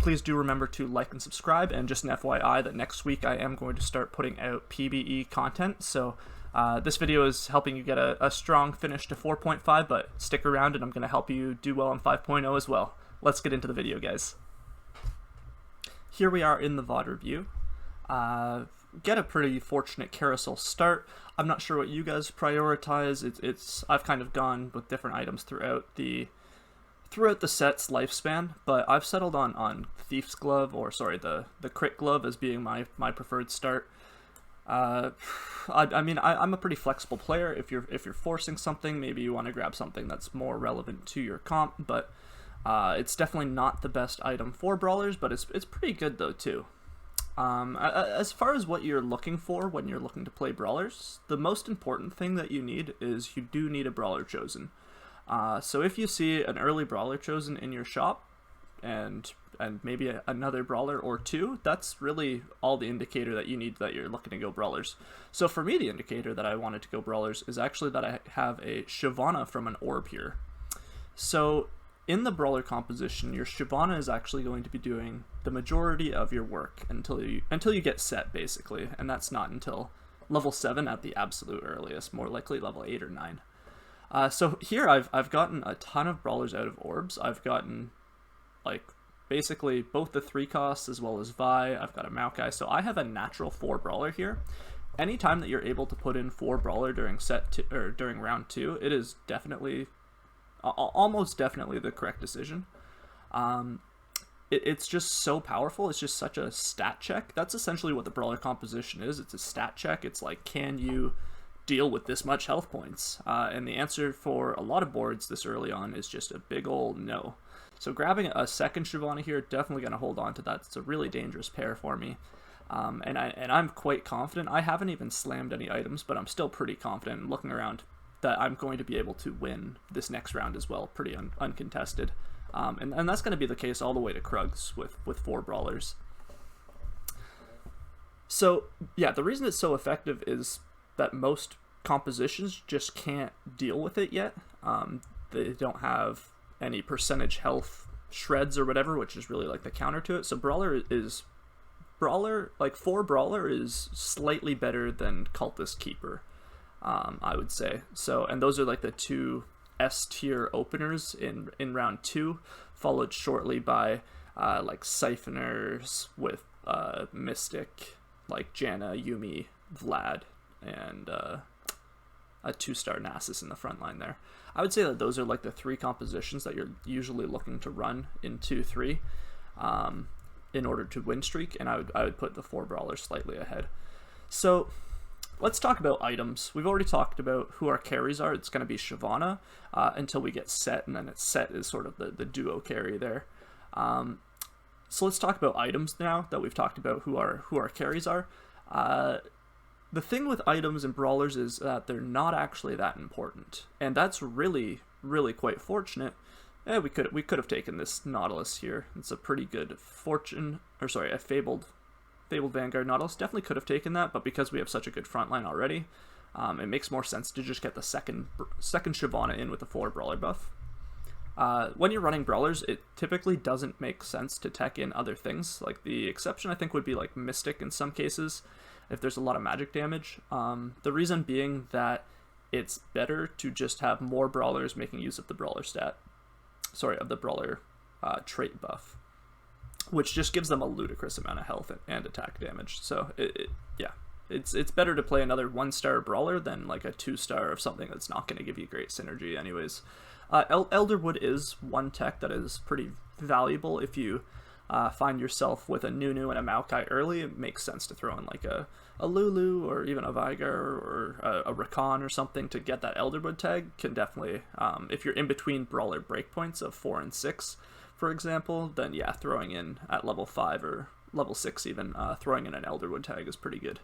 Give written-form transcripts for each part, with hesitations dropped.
Please do remember to like and subscribe, and just an FYI that next week I am going to start putting out PBE content, so this video is helping you get a strong finish to 4.5, but stick around and I'm going to help you do well on 5.0 as well. Let's get into the video, guys. Here we are in the VOD review. Get a pretty fortunate carousel start. I'm not sure what you guys prioritize. I've kind of gone with different items throughout the set's lifespan, but I've settled on Thief's Glove, or sorry, the Crit Glove as being my preferred start. I mean, I'm a pretty flexible player. If you're forcing something, maybe you want to grab something that's more relevant to your comp, but it's definitely not the best item for brawlers, but it's pretty good though too. As far as what you're looking for when you're looking to play brawlers, the most important thing that you need is you do need a brawler chosen. So if you see an early brawler chosen in your shop, and maybe another brawler or two, that's really all the indicator that you need that you're looking to go brawlers. So for me, the indicator that I wanted to go brawlers is actually that I have a Shyvana from an orb here. So in the brawler composition, your Shyvana is actually going to be doing the majority of your work until you get set, basically, and that's not until level 7 at the absolute earliest, more likely level 8 or 9. So here I've gotten a ton of brawlers out of orbs. I've gotten like basically both the 3 costs as well as Vi. I've got a Maokai, so I have a natural 4 brawler here. Anytime that you're able to put in 4 brawler during during round 2, it is definitely, almost definitely the correct decision. It's just so powerful. It's just such a stat check. That's essentially what the brawler composition is. It's a stat check. It's like, can you deal with this much health points? And the answer for a lot of boards this early on is just a big old no. So grabbing a second Shyvana here, definitely going to hold on to that. It's a really dangerous pair for me. And I'm quite confident. I haven't even slammed any items, but I'm still pretty confident looking around that I'm going to be able to win this next round as well, pretty uncontested. And that's going to be the case all the way to Krugs with 4 brawlers. So yeah, the reason it's so effective is that most compositions just can't deal with it yet. They don't have any percentage health shreds or whatever, which is really like the counter to it. So like 4 brawler is slightly better than Cultist Keeper, I would say. So, and those are like the 2 S tier openers in round 2, followed shortly by like Siphoners with Mystic, like Janna, Yuumi, Vlad, and a 2-star Nasus in the front line there. I would say that those are like the 3 compositions that you're usually looking to run in 2-3 in order to win streak, and I would put the 4 brawlers slightly ahead. So let's talk about items. We've already talked about who our carries are. It's going to be Shyvana until we get set, and then it's set is sort of the duo carry there. So let's talk about items now that we've talked about who our carries are. The thing with items and brawlers is that they're not actually that important, and that's really, really quite fortunate. We could have taken this Nautilus here. It's a pretty good a Fabled Vanguard Nautilus. Definitely could have taken that, but because we have such a good front line already, it makes more sense to just get the second Shyvana in with the 4 brawler buff. When you're running brawlers, it typically doesn't make sense to tech in other things. Like the exception I think would be like Mystic in some cases, if there's a lot of magic damage. The reason being that it's better to just have more brawlers making use of the brawler of the brawler trait buff, which just gives them a ludicrous amount of health and attack damage. So it's better to play another 1-star brawler than like a 2-star of something that's not going to give you great synergy anyways. Elderwood is one tech that is pretty valuable if you find yourself with a Nunu and a Maokai early. It makes sense to throw in like a Lulu or even a Vigar or a Rakan or something to get that Elderwood tag. Can definitely, if you're in between brawler breakpoints of 4 and 6, for example, then yeah, throwing in at level 5 or level 6 even, throwing in an Elderwood tag is pretty good.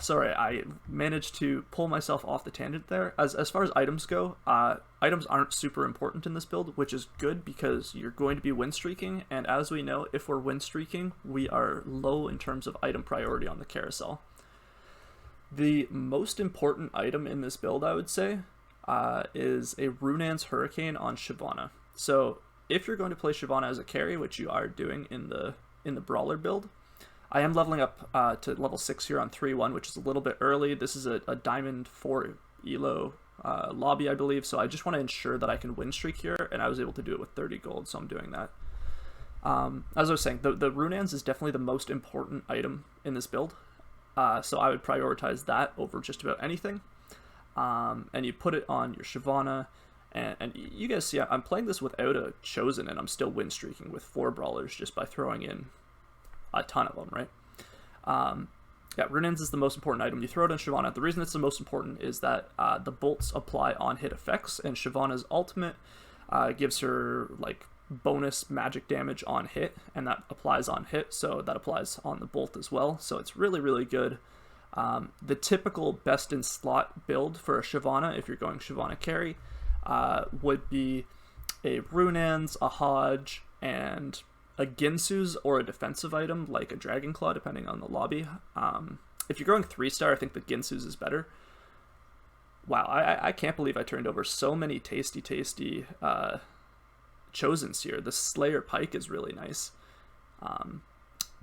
Sorry, I managed to pull myself off the tangent there. As far as items go, items aren't super important in this build, which is good because you're going to be win streaking, and as we know, if we're win streaking, we are low in terms of item priority on the carousel. The most important item in this build, I would say, is a Runan's Hurricane on Shyvana. So if you're going to play Shyvana as a carry, which you are doing in the Brawler build, I am leveling up to level 6 here on 3-1, which is a little bit early. This is a Diamond 4 Elo lobby, I believe, so I just want to ensure that I can win streak here, and I was able to do it with 30 gold, so I'm doing that. As I was saying, the Runaan's is definitely the most important item in this build, so I would prioritize that over just about anything. And you put it on your Shyvana, and you guys see I'm playing this without a Chosen, and I'm still win streaking with 4 Brawlers just by throwing in a ton of them, right? Yeah, Runaan's is the most important item. You throw it on Shyvana. The reason it's the most important is that the bolts apply on hit effects, and Shyvana's ultimate gives her like bonus magic damage on hit, and that applies on hit, so that applies on the bolt as well. So it's really, really good. The typical best in slot build for a Shyvana, if you're going Shyvana carry, would be a Runaan's, a Hodge, and a Ginsu's, or a defensive item like a Dragon Claw, depending on the lobby. If you're going 3-star, I think the Ginsu's is better. Wow, I can't believe I turned over so many tasty Chosens here. The Slayer Pike is really nice.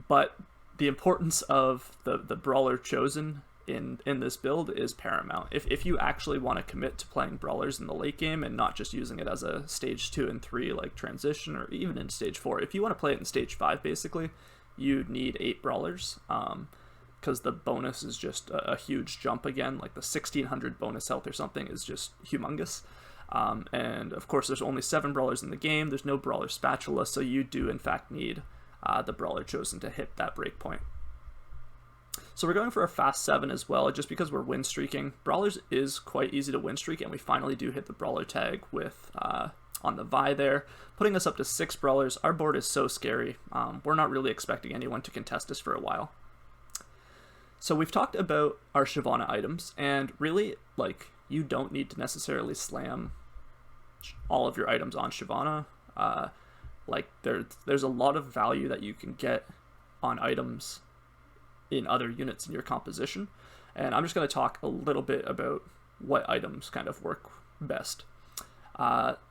But the importance of the Brawler Chosen in this build is paramount. If you actually want to commit to playing Brawlers in the late game and not just using it as a stage 2 and 3 like transition, or even in stage 4, if you want to play it in stage 5 basically, you need 8 Brawlers, because the bonus is just a huge jump again. Like the 1600 bonus health or something is just humongous. And of course there's only 7 Brawlers in the game. There's no Brawler Spatula, so you do in fact need the Brawler Chosen to hit that breakpoint. So we're going for a fast 7 as well, just because we're win streaking. Brawlers is quite easy to win streak, and we finally do hit the Brawler tag with on the Vi there, putting us up to 6 Brawlers. Our board is so scary. We're not really expecting anyone to contest us for a while. So we've talked about our Shyvana items, and really, like, you don't need to necessarily slam all of your items on Shyvana. Like, there's a lot of value that you can get on items in other units in your composition, and I'm just going to talk a little bit about what items kind of work best.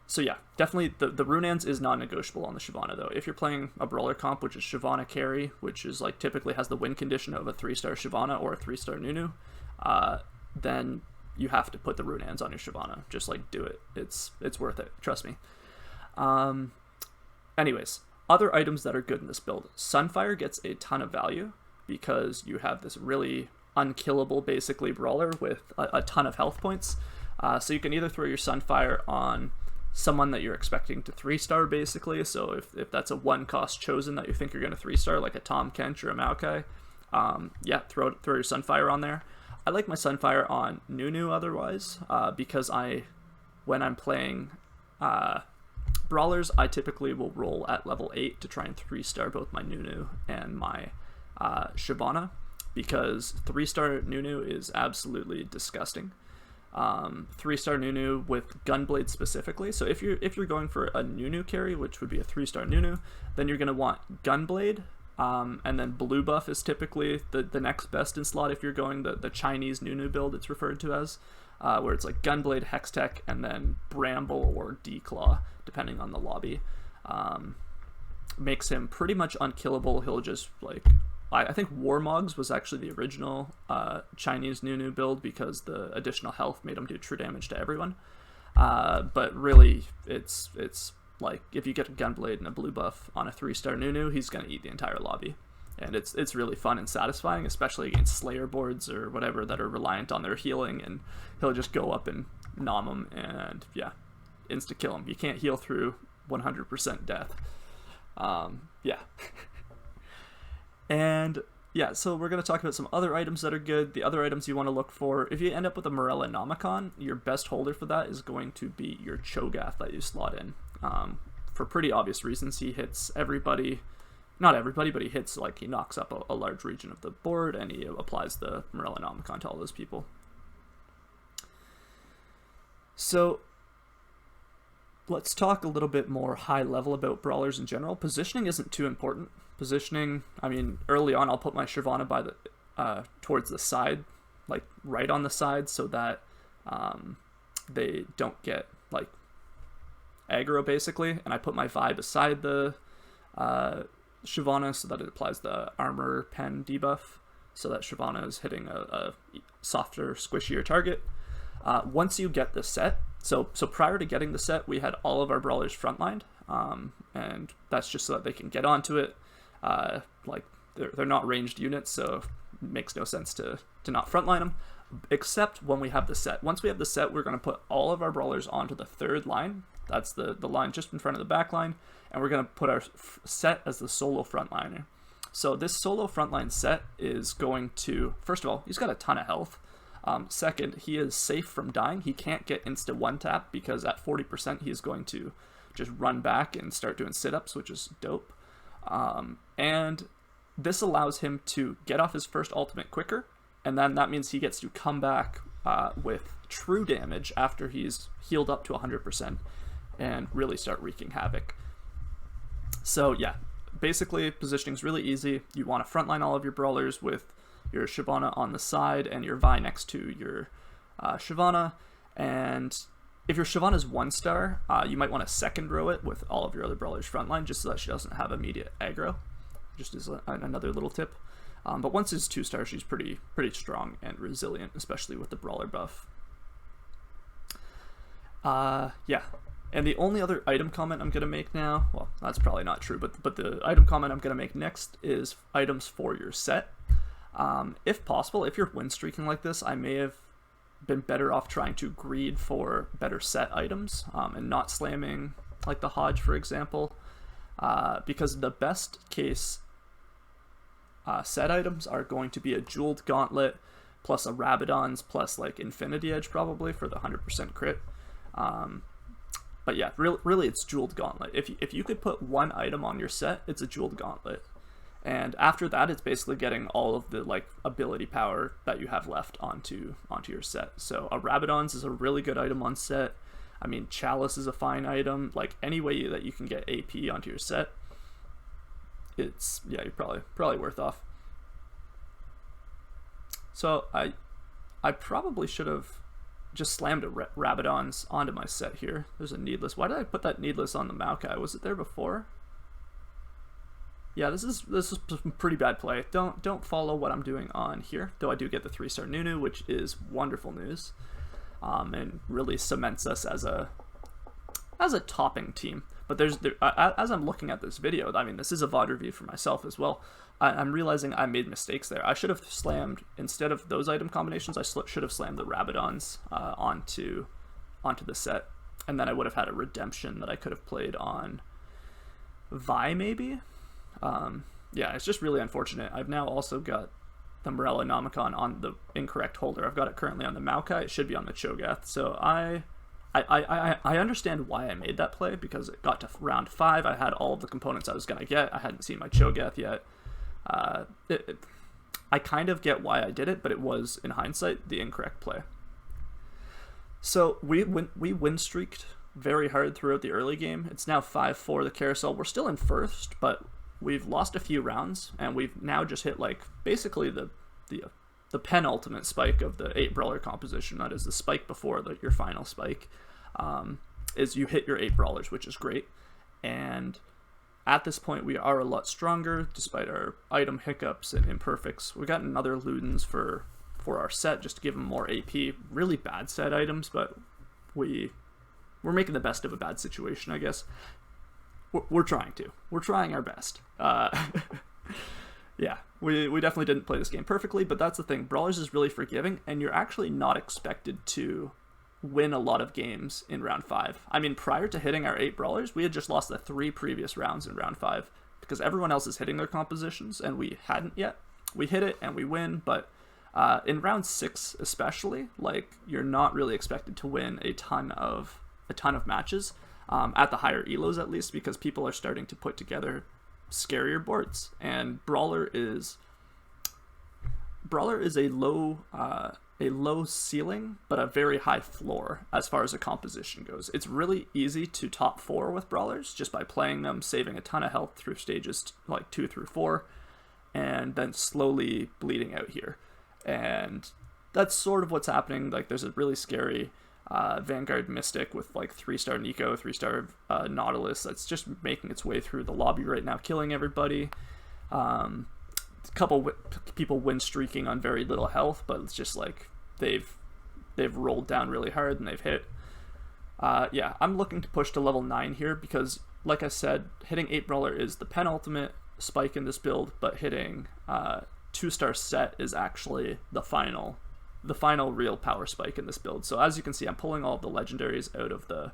So yeah, definitely the Runaan's is non-negotiable on the Shyvana though. If you're playing a Brawler comp, which is Shyvana carry, which is like typically has the win condition of a 3-star Shyvana or a 3-star Nunu, then you have to put the Runaan's on your Shyvana. Just like do it. It's worth it. Trust me. Anyways, other items that are good in this build. Sunfire gets a ton of value because you have this really unkillable, basically, Brawler with a ton of health points. So you can either throw your Sunfire on someone that you're expecting to 3-star, basically. So if that's a 1-cost Chosen that you think you're going to 3-star, like a Tom Kench or a Maokai, yeah, throw your Sunfire on there. I like my Sunfire on Nunu otherwise, because when I'm playing Brawlers, I typically will roll at level 8 to try and 3-star both my Nunu and my Shyvana, because 3-star Nunu is absolutely disgusting. 3-star Nunu with Gunblade specifically. So if you're going for a Nunu carry, which would be a 3-star Nunu, then you're going to want Gunblade, and then blue buff is typically the next best in slot if you're going the Chinese Nunu build, it's referred to as, where it's like Gunblade, Hextech, and then Bramble or Declaw, depending on the lobby. Makes him pretty much unkillable. He'll just, like, I think Warmogs was actually the original Chinese Nunu build because the additional health made him do true damage to everyone. But really, it's like, if you get a Gunblade and a blue buff on a 3-star Nunu, he's going to eat the entire lobby. And it's really fun and satisfying, especially against Slayer boards or whatever that are reliant on their healing, and he'll just go up and nom him and, yeah, insta-kill him. You can't heal through 100% death. Yeah. And yeah, so we're going to talk about some other items that are good. The other items you want to look for, if you end up with a Morellonomicon, your best holder for that is going to be your Cho'Gath that you slot in. For pretty obvious reasons. He hits everybody, not everybody, but he hits, like, he knocks up a large region of the board, and he applies the Morellonomicon to all those people. So let's talk a little bit more high level about Brawlers in general. Positioning isn't too important. Positioning, I mean, early on I'll put my Shyvana by the towards the side, like right on the side, so that they don't get, like, aggro basically, and I put my Vi beside the Shyvana so that it applies the armor pen debuff, so that Shyvana is hitting a softer, squishier target. Once you get the set, so prior to getting the set, we had all of our brawlers frontlined, and that's just so that they can get onto it. Like they're not ranged units, so it makes no sense to not frontline them, except when we have the set. Once we have the set, we're going to put all of our brawlers onto the third line. That's the line just in front of the back line, and we're going to put our set as the solo frontliner. So this solo frontline set is going to, first of all, he's got a ton of health. Second, he is safe from dying. He can't get insta one tap because at 40% he is going to just run back and start doing sit-ups, which is dope. And this allows him to get off his first ultimate quicker, and then that means he gets to come back with true damage after he's healed up to 100% and really start wreaking havoc. So yeah, basically positioning is really easy. You want to frontline all of your brawlers with your Shyvana on the side and your Vi next to your Shyvana. And if your Shyvana's 1-star, you might want to second row it with all of your other brawlers frontline just so that she doesn't have immediate aggro. Just as another little tip. But once it's 2-star, she's pretty strong and resilient, especially with the brawler buff. Yeah. And the only other item comment I'm going to make now, well, that's probably not true, but the item comment I'm going to make next is items for your set. If possible, if you're win streaking like this, I may have been better off trying to greed for better set items and not slamming like the Hodge, for example, because the best case set items are going to be a jeweled gauntlet plus a Rabadon's plus like Infinity Edge probably for the 100% crit. But yeah, really it's jeweled gauntlet. If you could put one item on your set, it's a jeweled gauntlet. And after that, it's basically getting all of the like ability power that you have left onto your set. So a Rabadon's is a really good item on set. I mean, Chalice is a fine item. Like any way that you can get AP onto your set, it's, yeah, you're probably worth off. So I probably should have just slammed a Rabadon's onto my set here. There's a Needless. Why did I put that Needless on the Maokai? Was it there before? Yeah, this is some pretty bad play. Don't follow what I'm doing on here, though I do get the 3-star Nunu, which is wonderful news, and really cements us as a topping team. But as I'm looking at this video, I mean, this is a VOD review for myself as well. I'm realizing I made mistakes there. I should have slammed, instead of those item combinations, I should have slammed the Rabadons onto the set, and then I would have had a redemption that I could have played on Vi maybe. Yeah, it's just really unfortunate. I've now also got the Morellonomicon on the incorrect holder. I've got it currently on the Maokai. It should be on the Cho'Gath. So I understand why I made that play, because it got to round 5. I had all of the components I was going to get. I hadn't seen my Cho'Gath yet. I kind of get why I did it, but it was, in hindsight, the incorrect play. So we win streaked very hard throughout the early game. It's now 5-4 the carousel. We're still in first, but we've lost a few rounds, and we've now just hit like basically the penultimate spike of the 8 brawler composition. That is the spike before your final spike. Is you hit your 8 brawlers, which is great. And at this point, we are a lot stronger despite our item hiccups and imperfects. We got another Ludens for our set just to give them more AP. Really bad set items, but we're making the best of a bad situation, I guess. We're trying our best. Yeah, we definitely didn't play this game perfectly, but that's the thing. Brawlers is really forgiving, and you're actually not expected to win a lot of games in round 5. I mean, prior to hitting our 8 brawlers, we had just lost the 3 previous rounds in round 5 because everyone else is hitting their compositions and we hadn't yet. We hit it and we win, but in round 6 especially, like, you're not really expected to win a ton of matches. At the higher elos at least, because people are starting to put together scarier boards, and Brawler is a low ceiling but a very high floor as far as the composition goes. It's really easy to top 4 with Brawlers just by playing them, saving a ton of health through stages like 2 through 4, and then slowly bleeding out here. And that's sort of what's happening. Like, there's a really scary Vanguard Mystic with like 3-star Nico, 3-star Nautilus that's just making its way through the lobby right now, killing everybody. A couple people win streaking on very little health, but it's just like they've rolled down really hard and they've hit. Yeah, I'm looking to push to level 9 here because, like I said, hitting 8 Brawler is the penultimate spike in this build, but hitting 2-star set is actually the final real power spike in this build. So as you can see, I'm pulling all of the legendaries out of the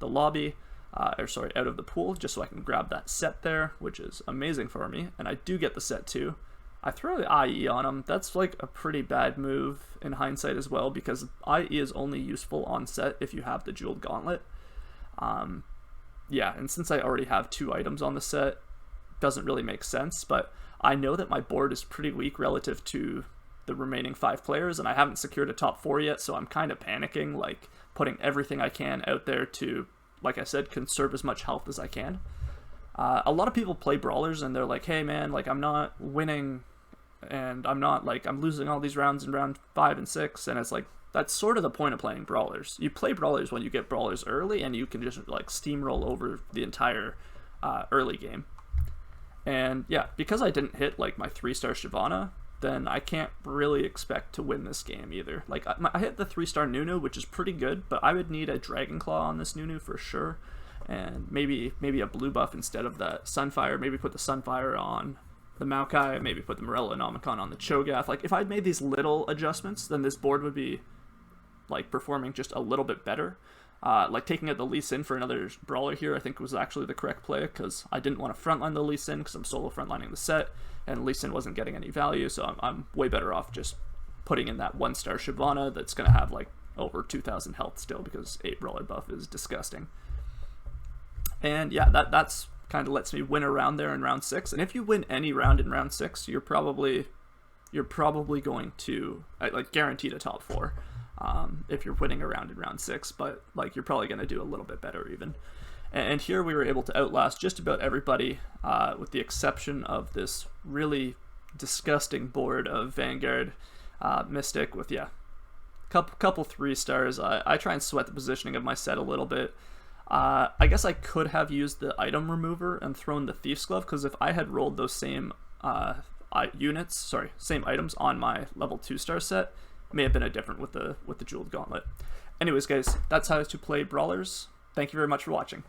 lobby, out of the pool, just so I can grab that set there, which is amazing for me. And I do get the set too. I throw the IE on him. That's like a pretty bad move in hindsight as well, because IE is only useful on set if you have the Jeweled Gauntlet. Yeah, and since I already have 2 items on the set, doesn't really make sense, but I know that my board is pretty weak relative to the remaining 5 players, and I haven't secured a top 4 yet, so I'm kind of panicking, like putting everything I can out there to, like I said, conserve as much health as I can. A lot of people play Brawlers and they're like, hey man, like I'm not winning, and I'm losing all these rounds in round 5 and 6, and it's like, that's sort of the point of playing Brawlers. You play Brawlers when you get Brawlers early, and you can just like steamroll over the entire early game. And yeah, because I didn't hit like my 3-star Shyvana, then I can't really expect to win this game either. Like I hit the 3-star Nunu, which is pretty good, but I would need a Dragon Claw on this Nunu for sure, and maybe a blue buff instead of that Sunfire. Maybe put the Sunfire on the Maokai, maybe put the Morellonomicon on the Cho'Gath. Like if I'd made these little adjustments, then this board would be like performing just a little bit better. Like taking out the Lee Sin for another Brawler here, I think was actually the correct play, because I didn't want to frontline the Lee Sin because I'm solo frontlining the set, and Lee Sin wasn't getting any value, so I'm way better off just putting in that 1-star Shyvana that's going to have like over 2,000 health still, because 8 Brawler buff is disgusting. And yeah, that's kind of lets me win a round there in round 6, and if you win any round in round 6, you're probably going to like guaranteed a top 4. If you're winning around in round 6, but like you're probably going to do a little bit better even. And here we were able to outlast just about everybody, with the exception of this really disgusting board of Vanguard Mystic with, yeah, couple 3-stars. I try and sweat the positioning of my set a little bit. I guess I could have used the item remover and thrown the Thief's Glove, because if I had rolled those same same items on my level 2-star set, may have been a different with the Jeweled Gauntlet. Anyways, guys, that's how to play Brawlers. Thank you very much for watching.